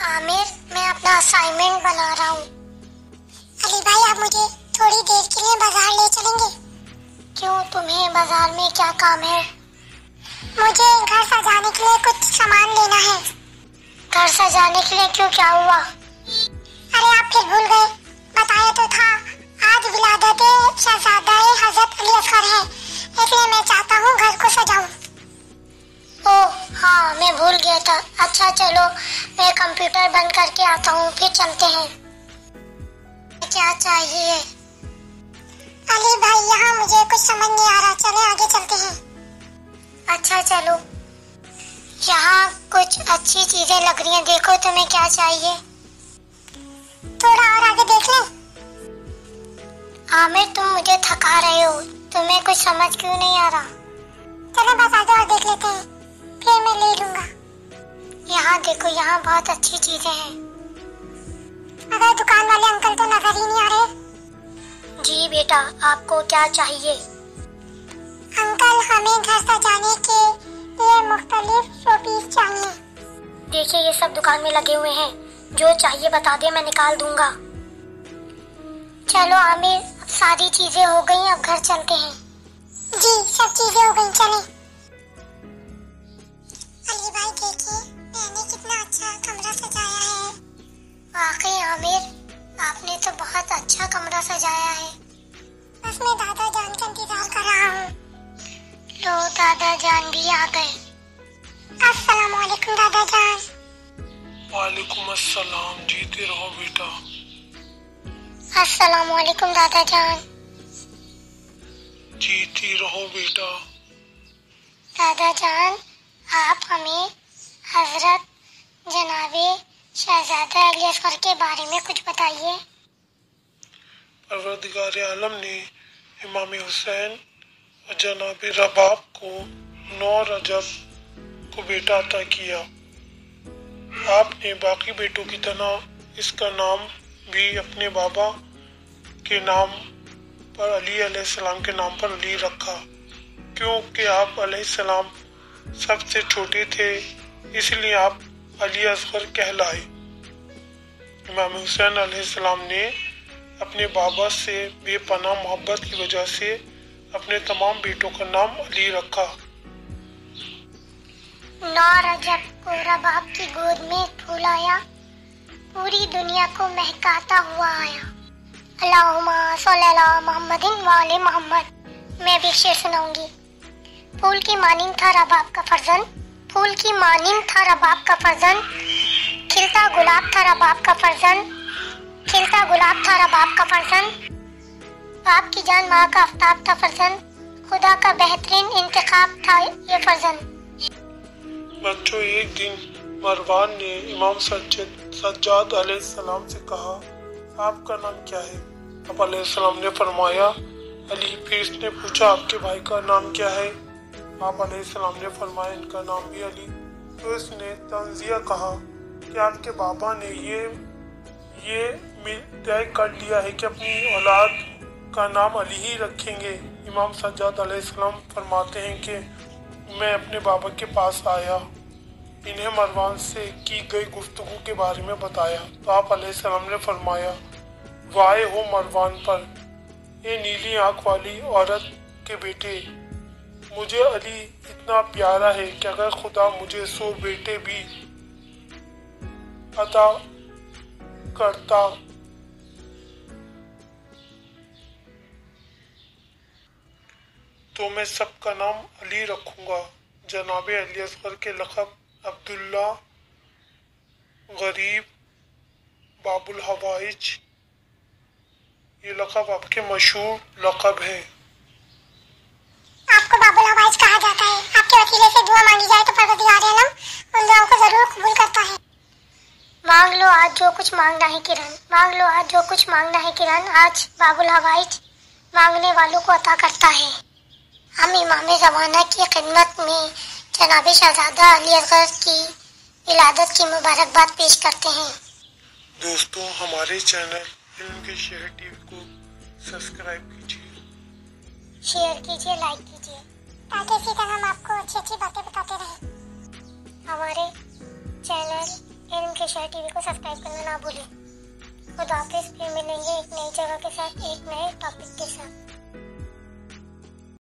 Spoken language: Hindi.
आमिर, मैं अपना असाइनमेंट बना रहा हूँ। अली भाई, आप मुझे थोड़ी देर के लिए बाजार ले चलेंगे? क्यों, तुम्हें बाजार में क्या काम है? मुझे घर सजाने के लिए कुछ सामान लेना है। घर सजाने के लिए क्यों, क्या हुआ? अरे आप फिर भूल गए, बताया तो था आज विलादत शहजादा हजरत अली असगर है, इसलिए मैं चाहता हूँ घर को सजाऊं। ओह हाँ, मैं भूल गया था। अच्छा चलो, मैं कंप्यूटर बंद करके आता हूँ, फिर चलते हैं। क्या चाहिए? अली भाई, यहाँ मुझे कुछ समझ नहीं आ रहा, चले आगे चलते हैं। अच्छा चलो, यहाँ कुछ अच्छी चीजें लग रही हैं, देखो तुम्हें क्या चाहिए। थोड़ा और आगे देख लें। आमिर, तुम मुझे थका रहे हो, तुम्हें कुछ समझ क्यों नहीं आ रहा? चलो बस आगे और देख लेते हैं, फिर मैं ले लूंगा। यहाँ देखो, यहाँ बहुत अच्छी चीजें हैं। अगर दुकान वाले अंकल तो नजर ही नहीं आ रहे। जी बेटा, आपको क्या चाहिए? अंकल, हमें घर सजाने के लिए मुख्तलिफ शोपीस चाहिए। देखिए, ये सब दुकान में लगे हुए हैं, जो चाहिए बता दे, मैं निकाल दूंगा। चलो आमिर, अब सारी चीजें हो गई, अब घर चलते हैं। जी, सब चीजें हो गई, चलें। अली भाई देखिए, मैंने कितना अच्छा कमरा सजाया है। वाकई आमिर, आपने तो बहुत अच्छा कमरा सजाया है। बस मैं दादा जान का इंतजार कर रहा हूँ। लो, दादा जान भी आ गए। अस्सलाम वालेकुम दादा जान। वालेकुम अस्सलाम, जीते रहो बेटा। अस्सलाम वालेकुम दादा जान। जीती रहो बेटा। दादा जान, आप हमें हजरत जनाबे शहजादा अली असगर के बारे में कुछ बताइए। परवरदिगार आलम ने इमाम हुसैन और जनाब रबाब को 9 रजब को बेटा अता किया। आपने बाकी बेटों की तरह इसका नाम भी अपने बाबा के नाम पर अली अलैहिस्सलाम के नाम पर अली रखा, क्योंकि आप अलैहिस्सलाम सबसे छोटे थे, इसलिए आप अली असगर कहलाए। इमाम हुसैन अलैहिस्सलाम ने अपने बाबा से बेपनाह मोहब्बत की वजह से अपने तमाम बेटों का नाम अली रखा। 9 रजब को रबाब की गोद में एक फूल आया, पूरी दुनिया को महकाता हुआ आया। अल्लाहुम्मा सल्ली अला मुहम्मदिन व आले मोहम्मद। मैं भी शेर सुनाऊंगी। फूल की मानिंद था रबाब का फर्जंद, फूल की मानिंद था रबाब का फर्जंद, खिलता गुलाब था रबाब का फर्जंद, खिलता गुलाब था रबाब का फर्जंद। बाप की जान माँ का आफ्ताब था फर्जंद, खुदा का बेहतरीन इंतखाब था ये फर्जंद। बच्चों, एक दिन मरवान ने इमाम सज्जाद अलैहिस्सलाम से कहा, आपका नाम क्या है? आप अलैहिस्सलाम ने फरमाया अली। फिर इसने पूछा, आपके भाई का नाम क्या है? आप अलैहिस्सलाम ने फरमाया इनका नाम भी अली। तो इसने तंजिया कहा कि आपके बाबा ने ये तय कर लिया है कि अपनी औलाद का नाम अली ही रखेंगे। इमाम सज्जाद अलैहिस्सलाम फरमाते हैं कि मैं अपने बाबा के पास आया, इन्हें मरवान से की गई गुफ्तगू के बारे में बताया, तो आप अलैहिस्सलाम ने फरमाया, वाहे हो मरवान पर, ये नीली आंख वाली औरत के बेटे, मुझे अली इतना प्यारा है कि अगर खुदा मुझे 100 बेटे भी अता करता तो मैं सबका नाम अली रखूंगा। जनाब अली असगर के लक़ब अब्दुल्ला, गरीब, बाबुल हवाइज, ये लक़ब आपके मशहूर लक़ब है। आपको बाबुल हवाइज कहा जाता है। आपके वसीले से दुआ मांगी जाए तो परवरदिगार आलम उन दुआओं को जरूर कबूल करता है। मांग लो आज जो कुछ मांगना है किरण, मांग लो आज जो कुछ मांगना है किरण, आज बाबुल हवाइज मांगने वालों को अता करता है। हम इमाम ज़माना की खिदमत में जनाब शहजादा अली असगर की विलादत की मुबारकबाद पेश करते हैं। दोस्तों, हमारे चैनल इल्म के शहर टीवी को सब्सक्राइब कीजिए, शेयर कीजिए, लाइक कीजिए, ताकि इसी तरह हम आपको अच्छी अच्छी बातें बताते रहें। हमारे चैनल इल्म के शहर टीवी को सब्सक्राइब करना ना भूलें। खुदा हाफिज़, फिर मिलेंगे एक नई जगह के साथ एक नए